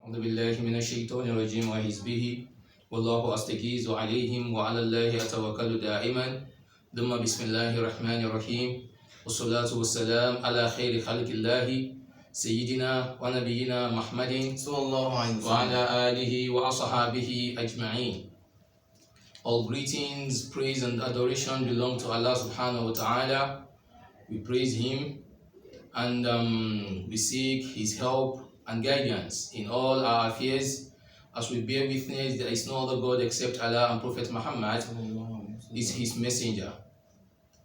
أعوذ بالله من الشيطان الرجيم وحزبه والله أستغيث عليهم وعلى الله أتوكل دائما ثم بسم الله الرحمن الرحيم والصلاة والسلام على خير خلق الله سيدنا ونبينا محمد صلى الله عليه وعلى وسلم. آله وأصحابه أجمعين. All greetings, praise and adoration belong to Allah subhanahu wa ta'ala. We praise Him and we seek His help and guidance in all our affairs, as we bear witness there is no other God except Allah, and Prophet Muhammad is His messenger.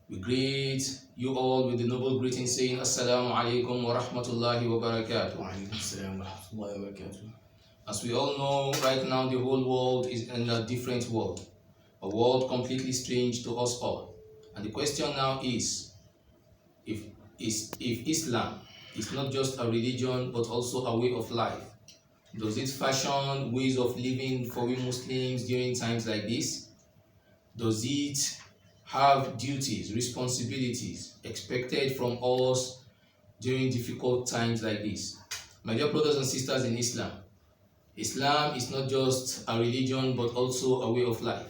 We greet you all with the noble greeting saying Assalamu alaikum wa rahmatullahi wa barakatuh. As we all know, right now the whole world is in a different world, a world completely strange to us all. And the question now is, if Islam is not just a religion but also a way of life, does it fashion ways of living for we Muslims during times like this? Does it have duties, responsibilities expected from us during difficult times like this? My dear brothers and sisters in Islam, Islam is not just a religion but also a way of life.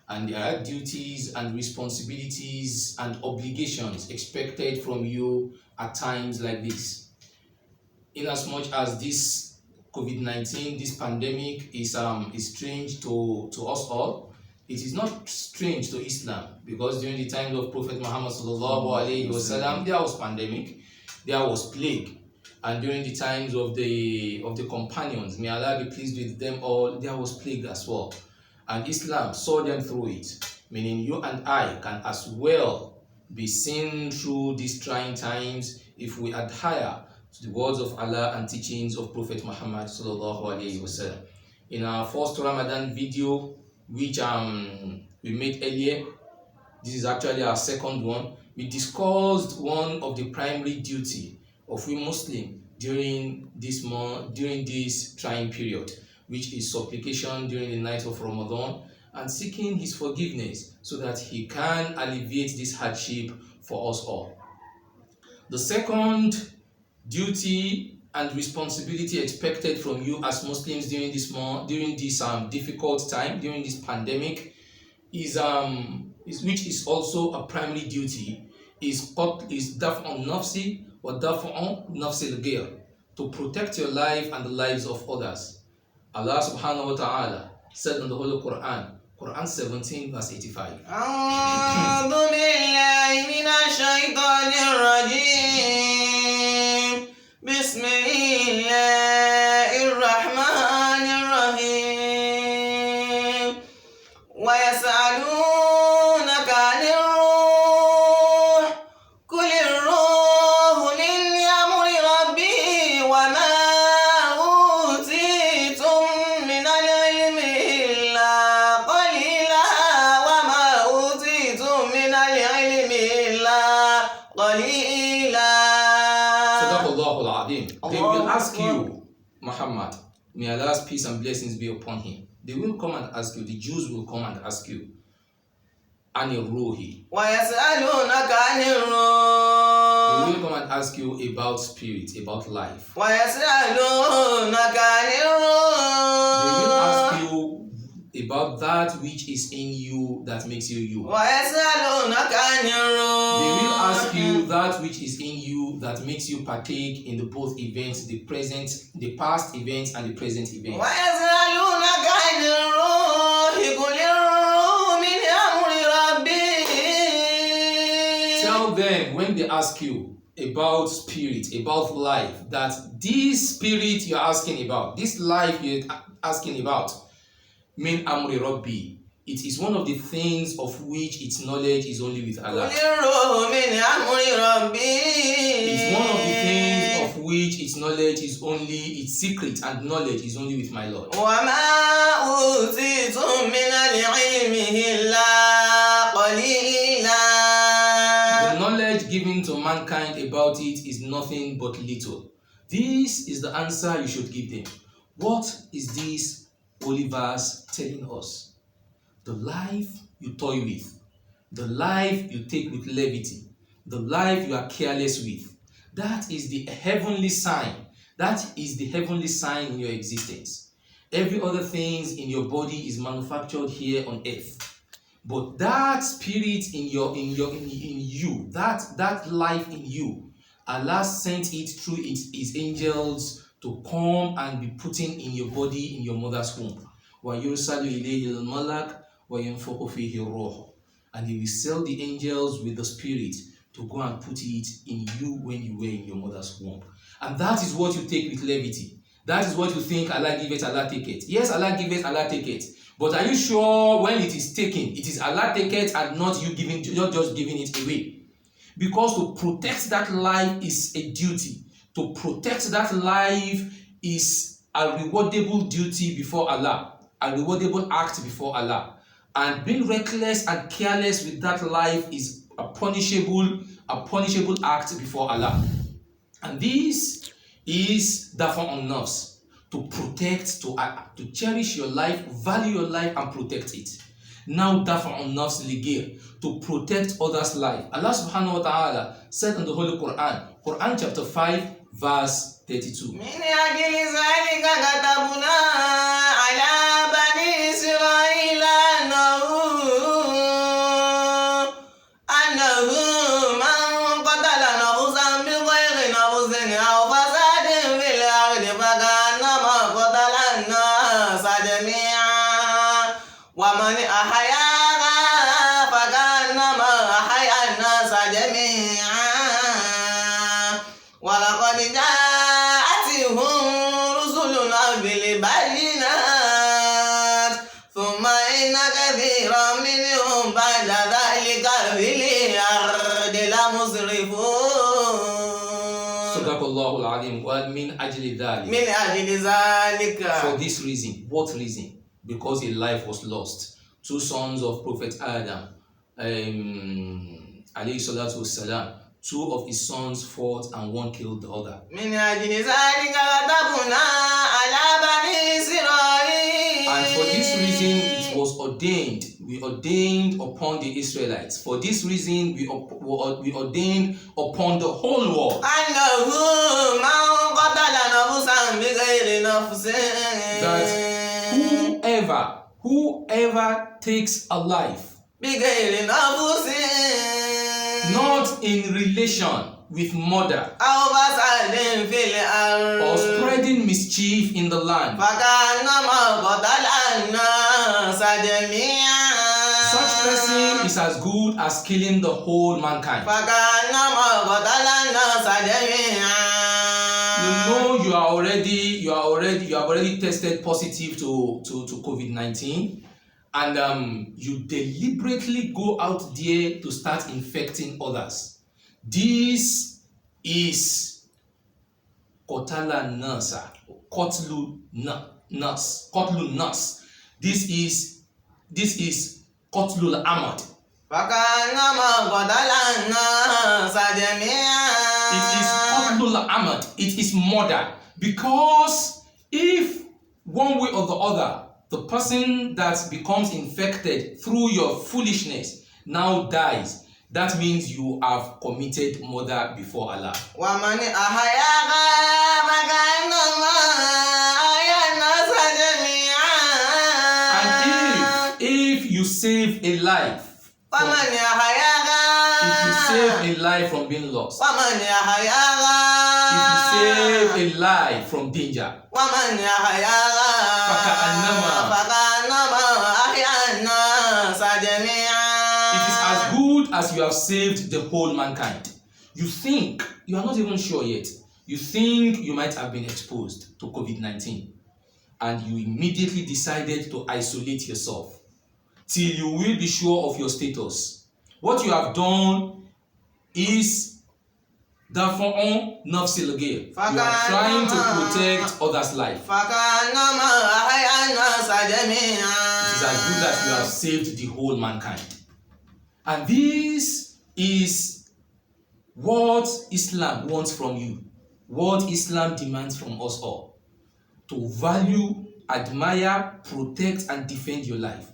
And there are duties and responsibilities and obligations expected from you at times like this. Inasmuch as this COVID-19, this pandemic is strange to us all, it is not strange to Islam, because during the times of Prophet Muhammad sallallahu alaihi wasallam, there was pandemic, there was plague, and during the times of the companions, may Allah be pleased with them all, there was plague as well. And Islam saw them through it, meaning you and I can as well be seen through these trying times if we adhere to the words of Allah and teachings of Prophet Muhammad sallallahu alaihi wasallam. In our first Ramadan video, which we made earlier, this is actually our second one, we discussed one of the primary duty of we Muslim during this month, during this trying period, which is supplication during the night of Ramadan and seeking His forgiveness so that He can alleviate this hardship for us all. The second duty and responsibility expected from you as Muslims during this difficult time, during this pandemic, is which is also a primary duty, is daf'un nafsi wa daf'un nafsi al-ghayr, to protect your life and the lives of others. Allah subhanahu wa ta'ala said in the Holy Quran, Quran 17 verse 85. أعوذ بالله من الشيطان الرجيم. بسم الله الرحمن الرحيم. ويسألونك عن الروح قل الروح من أمر ربي وما أوتيتم من العلم إلا قليلا وما أوتيتم من العلم إلا قليلا. Sadaqallahu al-Azim. They will ask you, Muhammad, may Allah's peace and blessings be upon him. They will come and ask you, the Jews will come and ask you, Ani Ruhi. ويسألونك عن They الروح. will come and ask you about spirit, about life. ويسألونك عن They will ask الروح. you about that which is in you that makes you you. ويسألونك عن They will ask الروح. you that which is in you that makes you partake in the both events, the past events and the present events. ويسألونك عن الروح قل الروح من أمر ربي. Tell them when they ask you about spirit, about life, that this spirit you're asking about, this life you're asking about, min amri rabbi, it is one of the things of which its knowledge is only with Allah. قل الروح من أمر ربي. It's one of the things of which its knowledge is only, its secret and knowledge is only with my Lord. وما أوتيتم من العلم إلا قليلا. The knowledge given to mankind about it is nothing but little. This is the answer you should give them. What is this holy verse telling us? The life you toy with, the life you take with levity, the life you are careless with, that is the heavenly sign That is the heavenly sign in your existence. Every other things in your body is manufactured here on earth. But that spirit in you, that life in you, Allah sent it through his angels to come and be putting in your body in your mother's womb. وَيُرْسَلُ إِلَيْهِ الْمَلَكُ وَيَنْفُخُ فِيهِ الرُّوحُ. And he will send the angels with the spirit to go and put it in you when you were in your mother's womb. And that is what you take with levity. That is what you think Allah give it, Allah take it. Yes, Allah give it, Allah take it. But are you sure when it is taken, it is Allah take it and not you giving, not just giving it away? Because to protect that life is a duty. To protect that life is a rewardable duty before Allah, a rewardable act before Allah. And being reckless and careless with that life is a punishable act before Allah. And this is therefore on us to protect, to cherish your life, value your life and protect it. Now therefore on us ligir, to protect others' life. Allah subhanahu wa ta'ala said in the Holy Quran, Quran chapter 5 verse 32. ومن أحياها فكأنما أحيا الناس جميعا ولقد جاءتهم رسلنا بالبينات ثم إن كثيرا منهم بعد ذلك في الأرض لمسرفون. صدق الله العظيم. ومن أجل ذلك. من أجل ذلك. For this reason. What reason? Because a life was lost. Two sons of Prophet Adam, alayhi salatu wassalam, two of his sons fought and one killed the other. And for this reason it was ordained, we ordained upon the Israelites. For this reason we ordained upon the whole world that whoever takes a life not in relation with murder or spreading mischief in the land, such person is as good as killing the whole mankind. You know you have already tested positive to COVID-19, and you deliberately go out there to start infecting others. This is Kotlu Nas. This is Kotlul Ahmad. It is Kotlul Ahmad. It is murder. Because if one way or the other, the person that becomes infected through your foolishness now dies, that means you have committed murder before Allah. And if you save a life, if you save a life from being lost, if you save a life from danger, it is as good as you have saved the whole mankind. You think, you are not even sure yet, you think you might have been exposed to COVID-19 and you immediately decided to isolate yourself till you will be sure of your status. What you have done is therefore on nafsi lagir. You are trying to protect others' life. It is as good as you have saved the whole mankind. And this is what Islam wants from you. What Islam demands from us all. To value, admire, protect, and defend your life.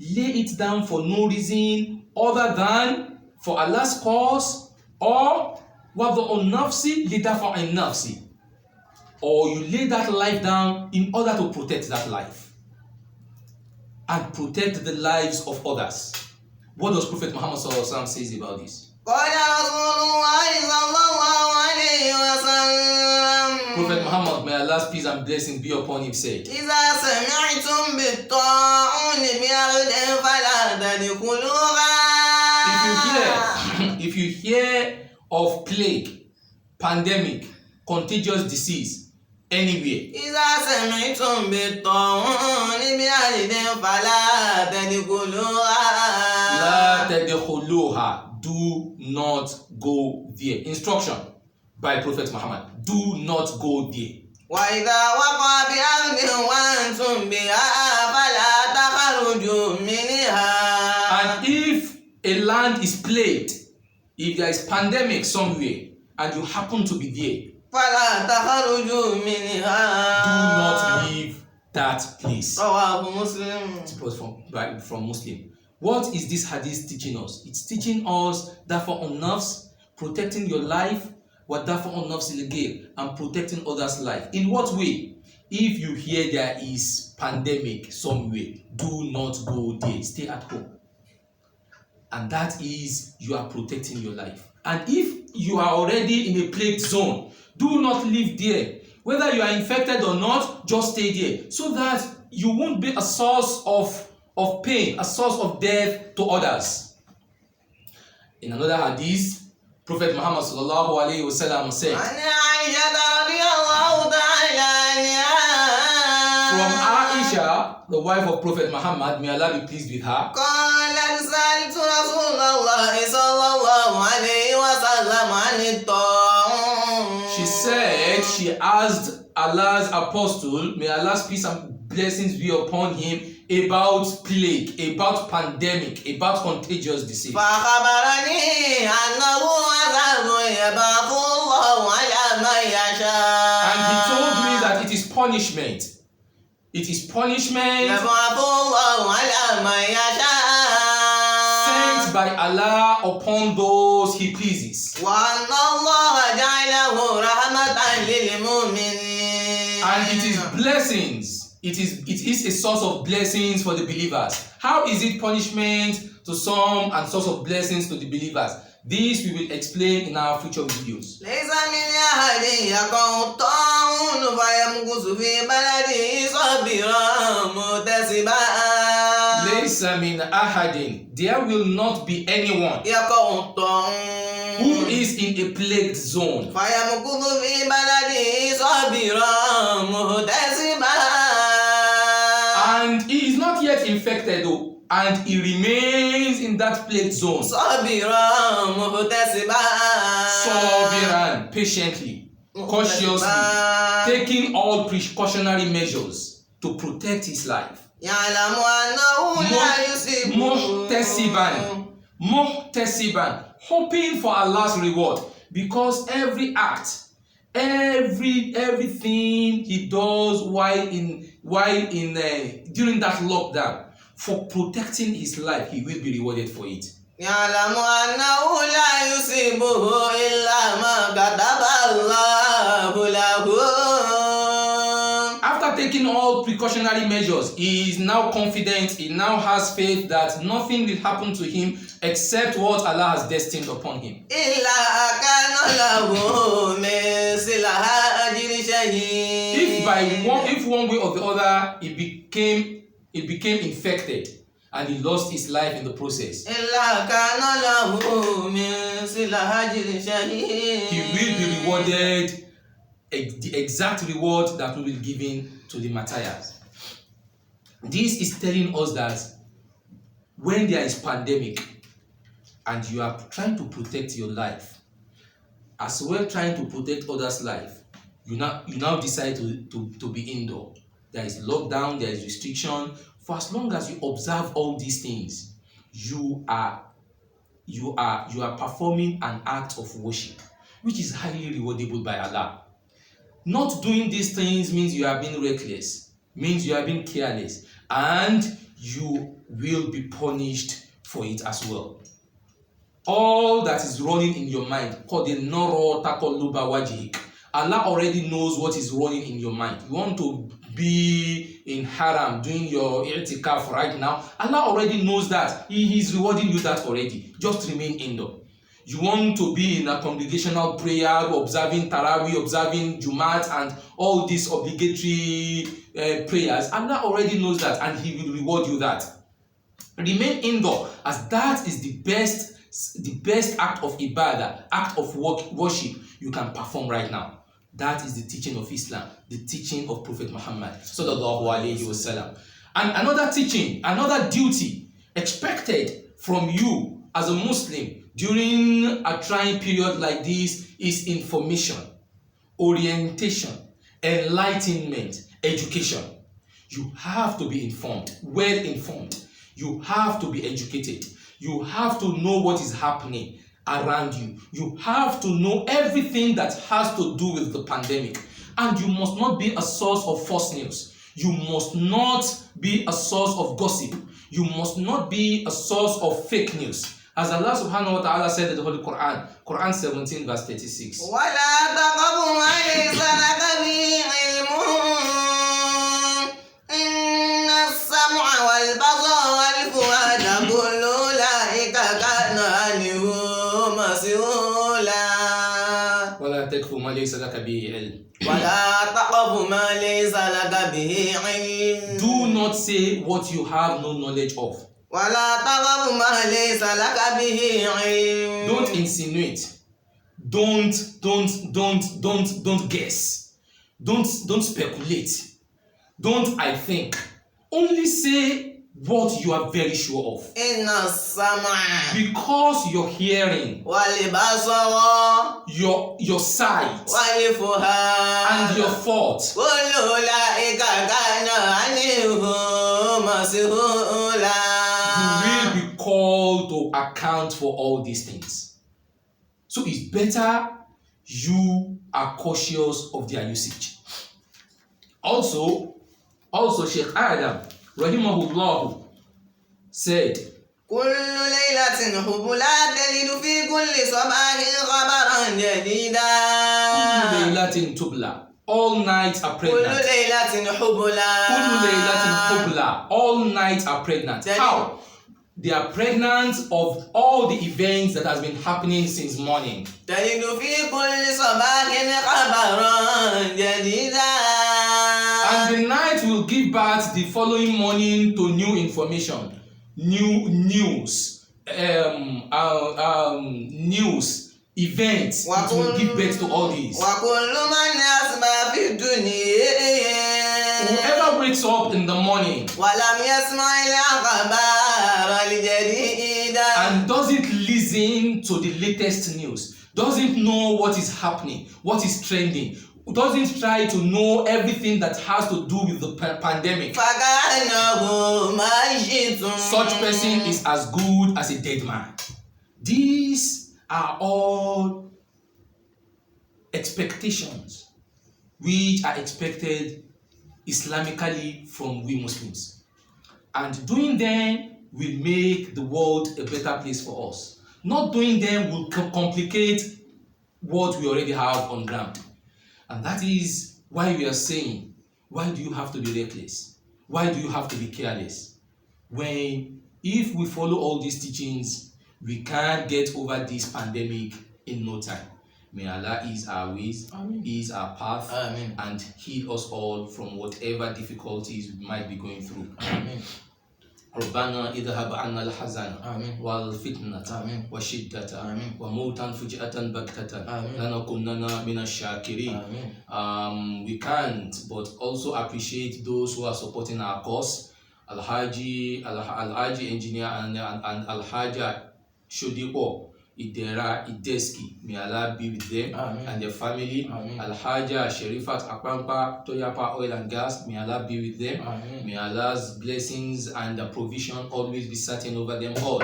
Lay it down for no reason other than for Allah's cause or وَضَعُ النَّفْسِ لِدَفَعِ النَّفْسِ, or you lay that life down in order to protect that life and protect the lives of others. What does Prophet Muhammad says about this? Prophet Muhammad, may Allah's peace and blessing be upon him, said, if you hear of plague, pandemic, contagious disease anywhere, do not go there. Instruction by Prophet Muhammad: do not go there. And if a land is plagued, if there is pandemic somewhere and you happen to be there, do not leave that place. From Muslim. What is this hadith teaching us? It's teaching us that for nafs, protecting your life, and protecting others' life. In what way? If you hear there is pandemic somewhere, do not go there. Stay at home. And that is, you are protecting your life. And if you are already in a plague zone, do not live there. Whether you are infected or not, just stay there, so that you won't be a source of pain, a source of death to others. In another hadith, Prophet Muhammad sallallahu alaihi wasallam said, from Aisha, the wife of Prophet Muhammad, may Allah be pleased with her, she said she asked Allah's apostle, may Allah's peace and blessings be upon him, about plague, about pandemic, about contagious disease. And he told me that it is punishment. It is punishment sent by Allah upon those he pleases. And it is blessings. It is a source of blessings for the believers. How is it punishment to some and source of blessings to the believers? This we will explain in our future videos. There will not be anyone who is in a plagued zone and he is not yet infected though, and he remains in that plague zone, sovereign, patiently, cautiously, taking all precautionary measures to protect his life, muhtasiban, hoping for Allah's reward, because every act, everything he does while in during that lockdown for protecting his life, he will be rewarded for it. After taking all precautionary measures, he is now confident, he now has faith that nothing will happen to him except what Allah has destined upon him. If one way or the other he became infected and he lost his life in the process, he will be rewarded the exact reward that will be given to the martyrs. This is telling us that when there is pandemic and you are trying to protect your life, as well trying to protect others' life, you now decide to be indoor. There is lockdown, there is restriction. For as long as you observe all these things, you are performing an act of worship, which is highly rewardable by Allah. Not doing these things means you are being reckless, means you are being careless, and you will be punished for it as well. All that is running in your mind, Allah already knows what is running in your mind. You want to be in haram doing your i'tikaf right now. Allah already knows that. He is rewarding you that already. Just remain indoor. You want to be in a congregational prayer, observing Tarawih, observing Jumat, and all these obligatory prayers. Allah already knows that, and He will reward you that. Remain indoor, as that is the best act of ibadah, act of worship you can perform right now. That is the teaching of Islam, the teaching of Prophet Muhammad sallallahu alaihi wasallam. And another teaching, another duty expected from you as a Muslim during a trying period like this is information, orientation, enlightenment, education. You have to be informed, well informed. You have to be educated. You have to know what is happening around you. You have to know everything that has to do with the pandemic. And you must not be a source of false news. You must not be a source of gossip. You must not be a source of fake news. As Allah subhanahu wa ta'ala said in the Holy Quran, Quran 17 verse 36. ولا تقف ما ليس لك به علم. Do not say what you have no knowledge of. Don't insinuate. Don't guess. Don't speculate. Don't I think. Only say what you are very sure of. Because your hearing, your sight, and your thought, you will be called to account for all these things. So it's better you are cautious of their usage. Also Sheikh Adam rahimahullah said, كل ليلة حبلا تجد في كل صباح خبرا جديدا. كل ليلة تبلى. All nights are pregnant. كل ليلة حبلا. كل ليلة حبلى. All nights are pregnant. How? They are pregnant of all the events that has been happening since morning. تجد في كل صباح خبرا جديدا. And the night will give birth the following morning to new information, new news, news, events. It will give birth to all these. Whoever wakes up in the morning and doesn't listen to the latest news, doesn't know what is happening, what is trending, doesn't try to know everything that has to do with the pandemic, such person is as good as a dead man. These are all expectations which are expected Islamically from we Muslims, and doing them will make the world a better place for us. Not doing them will complicate what we already have on ground. And that is why we are saying, why do you have to be reckless? Why do you have to be careless? When if we follow all these teachings, we can get over this pandemic in no time. May Allah ease our ways, ease our path, and heal us all from whatever difficulties we might be going through. ربنا اذهب عنا الحزن والفتنة والشدة وموتا فجأة بغتة لنكونن من الشاكرين. We can't but also appreciate those who are supporting our cause, Alhaji engineer and Alhaja Shodipo Idera Ideski. May Allah be with them and their family. Alhaja Sherifat Akpampa Toyapa Oil and Gas. May Allah be with them. May Allah's blessings and the provision always be certain over them all.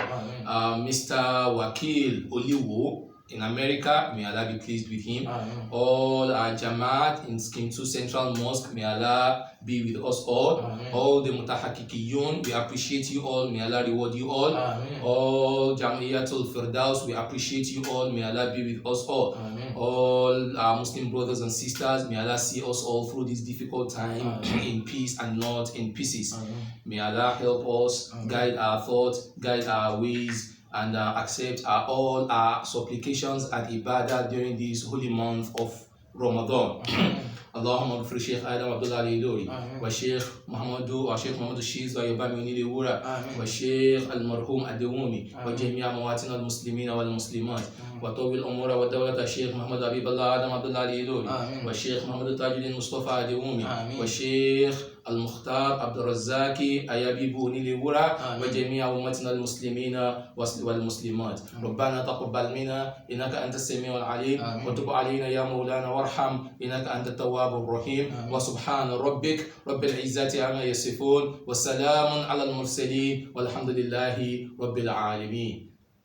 Mr. Wakil Oliwo in America, may Allah be pleased with him. Amen. All our Jamaat in Scheme 2 Central Mosque, may Allah be with us all. Amen. All the Mutahakikiyun, we appreciate you all, may Allah reward you all. Amen. All Jamiyatul Firdaus, we appreciate you all, may Allah be with us all. Amen. All our Muslim brothers and sisters, may Allah see us all through this difficult time in peace and not in pieces. Amen. May Allah help us, Amen. guide our thoughts, guide our ways, and accept all our supplications and ibadah during this holy month of Ramadan. اللهم اغفر شيخ آدم عبد الله الإيلوري والشيخ محمد الشيز ويبامي ونيلي ورا والشيخ المرحوم الدومي وجميع مواتنا المسلمين والمسلمات وطول الأمور ودولة الشيخ محمد حبيب الله آدم عبد الله الإيلوري والشيخ محمد تاج الدين مصطفى الدومي والشيخ المختار عبد الرزاق أيابي بونيلي ورا وجميع أمتنا المسلمين والمسلمات. ربنا تقبل منا إنك أنت السميع العليم وتب علينا يا مولانا وارحم إنك أنت التواب الرحيم. وسبحان ربك رب العزة عما يصفون والسلام على المرسلين والحمد لله رب العالمين.